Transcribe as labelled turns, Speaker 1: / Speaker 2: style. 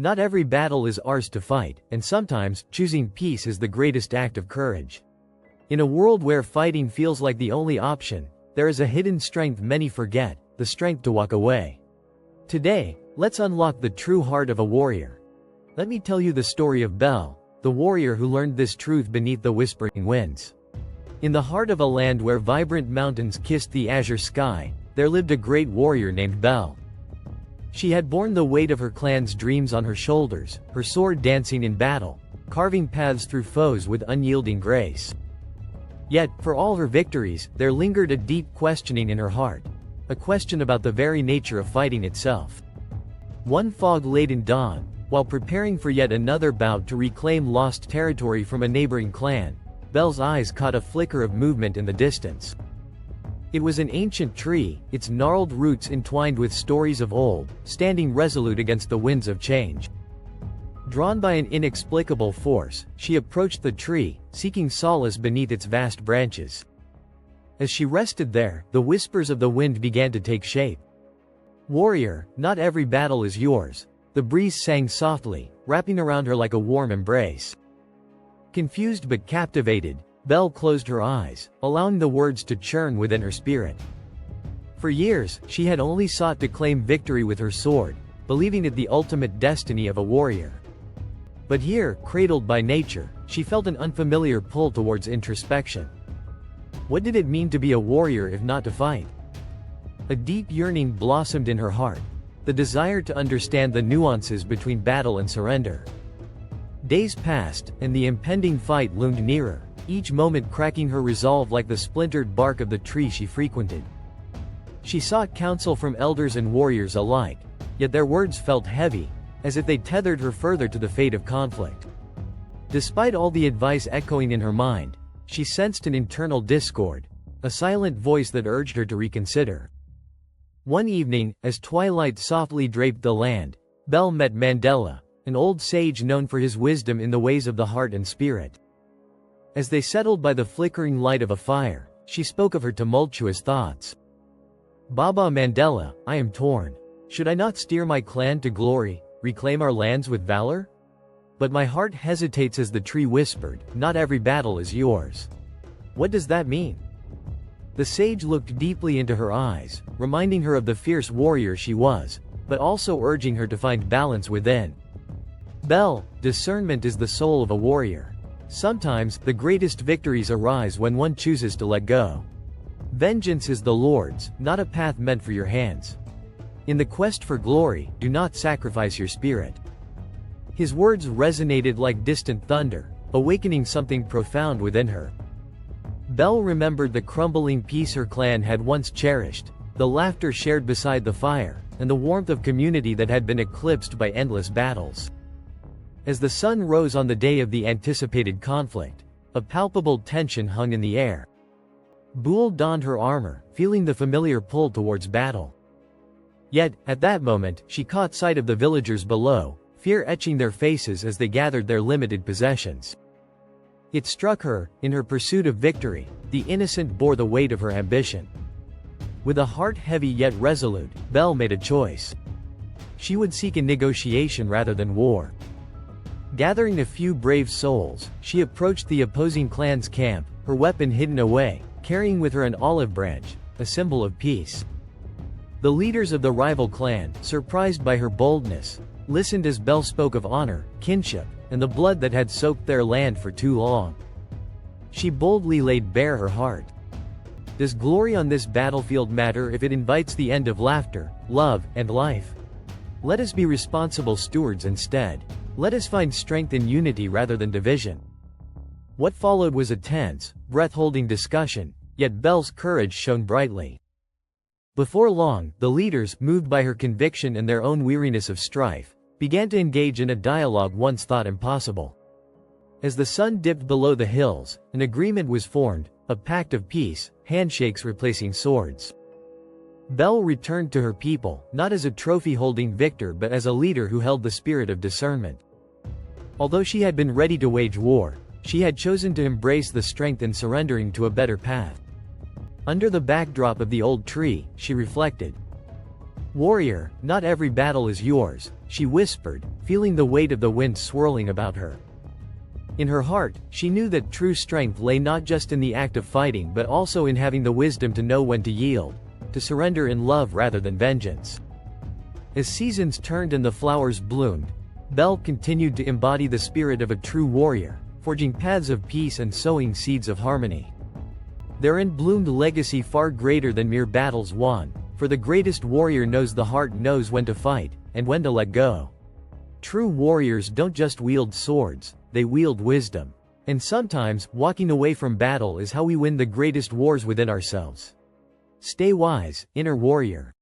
Speaker 1: Not every battle is ours to fight, and sometimes, choosing peace is the greatest act of courage. In a world where fighting feels like the only option, there is a hidden strength many forget, the strength to walk away. Today, let's unlock the true heart of a warrior. Let me tell you the story of Belle, the warrior who learned this truth beneath the whispering winds. In the heart of a land where vibrant mountains kissed the azure sky, there lived a great warrior named Belle. She had borne the weight of her clan's dreams on her shoulders, her sword dancing in battle, carving paths through foes with unyielding grace. Yet, for all her victories, there lingered a deep questioning in her heart, a question about the very nature of fighting itself. One fog-laden dawn, while preparing for yet another bout to reclaim lost territory from a neighboring clan, Belle's eyes caught a flicker of movement in the distance. It was an ancient tree, its gnarled roots entwined with stories of old, standing resolute against the winds of change. Drawn by an inexplicable force, she approached the tree, seeking solace beneath its vast branches. As she rested there, the whispers of the wind began to take shape. "Warrior, not every battle is yours," the breeze sang softly, wrapping around her like a warm embrace. Confused but captivated, Belle closed her eyes, allowing the words to churn within her spirit. For years, she had only sought to claim victory with her sword, believing it the ultimate destiny of a warrior. But here, cradled by nature, she felt an unfamiliar pull towards introspection. What did it mean to be a warrior if not to fight? A deep yearning blossomed in her heart, the desire to understand the nuances between battle and surrender. Days passed, and the impending fight loomed nearer, each moment cracking her resolve like the splintered bark of the tree she frequented. She sought counsel from elders and warriors alike, yet their words felt heavy, as if they tethered her further to the fate of conflict. Despite all the advice echoing in her mind, she sensed an internal discord, a silent voice that urged her to reconsider. One evening, as twilight softly draped the land, Belle met Mandela, an old sage known for his wisdom in the ways of the heart and spirit. As they settled by the flickering light of a fire, she spoke of her tumultuous thoughts. "Baba Mandela, I am torn. Should I not steer my clan to glory, reclaim our lands with valor? But my heart hesitates as the tree whispered, not every battle is yours." "What does that mean?" The sage looked deeply into her eyes, reminding her of the fierce warrior she was, but also urging her to find balance within. "Belle, discernment is the soul of a warrior. Sometimes, the greatest victories arise when one chooses to let go. Vengeance is the Lord's, not a path meant for your hands. In the quest for glory, do not sacrifice your spirit." His words resonated like distant thunder, awakening something profound within her. Belle remembered the crumbling peace her clan had once cherished, the laughter shared beside the fire, and the warmth of community that had been eclipsed by endless battles. As the sun rose on the day of the anticipated conflict, a palpable tension hung in the air. Belle donned her armor, feeling the familiar pull towards battle. Yet, at that moment, she caught sight of the villagers below, fear etching their faces as they gathered their limited possessions. It struck her, in her pursuit of victory, the innocent bore the weight of her ambition. With a heart heavy yet resolute, Belle made a choice. She would seek a negotiation rather than war. Gathering a few brave souls, she approached the opposing clan's camp, her weapon hidden away, carrying with her an olive branch, a symbol of peace. The leaders of the rival clan, surprised by her boldness, listened as Belle spoke of honor, kinship, and the blood that had soaked their land for too long. She boldly laid bare her heart. Does glory on this battlefield matter if it invites the end of laughter, love, and life? Let us be responsible stewards instead. Let us find strength in unity rather than division. What followed was a tense, breath-holding discussion, yet Belle's courage shone brightly. Before long, the leaders, moved by her conviction and their own weariness of strife, began to engage in a dialogue once thought impossible. As the sun dipped below the hills, an agreement was formed, a pact of peace, handshakes replacing swords. Belle returned to her people, not as a trophy-holding victor but as a leader who held the spirit of discernment. Although she had been ready to wage war, she had chosen to embrace the strength in surrendering to a better path. Under the backdrop of the old tree, she reflected. "Warrior, not every battle is yours, she whispered, feeling the weight of the wind swirling about her. In her heart, she knew that true strength lay not just in the act of fighting but also in having the wisdom to know when to yield, to surrender in love rather than vengeance. As seasons turned and the flowers bloomed, Belle continued to embody the spirit of a true warrior, forging paths of peace and sowing seeds of harmony. Therein bloomed legacy far greater than mere battles won, for the greatest warrior knows the heart knows when to fight, and when to let go. True warriors don't just wield swords, they wield wisdom. And sometimes, walking away from battle is how we win the greatest wars within ourselves. Stay wise, inner warrior.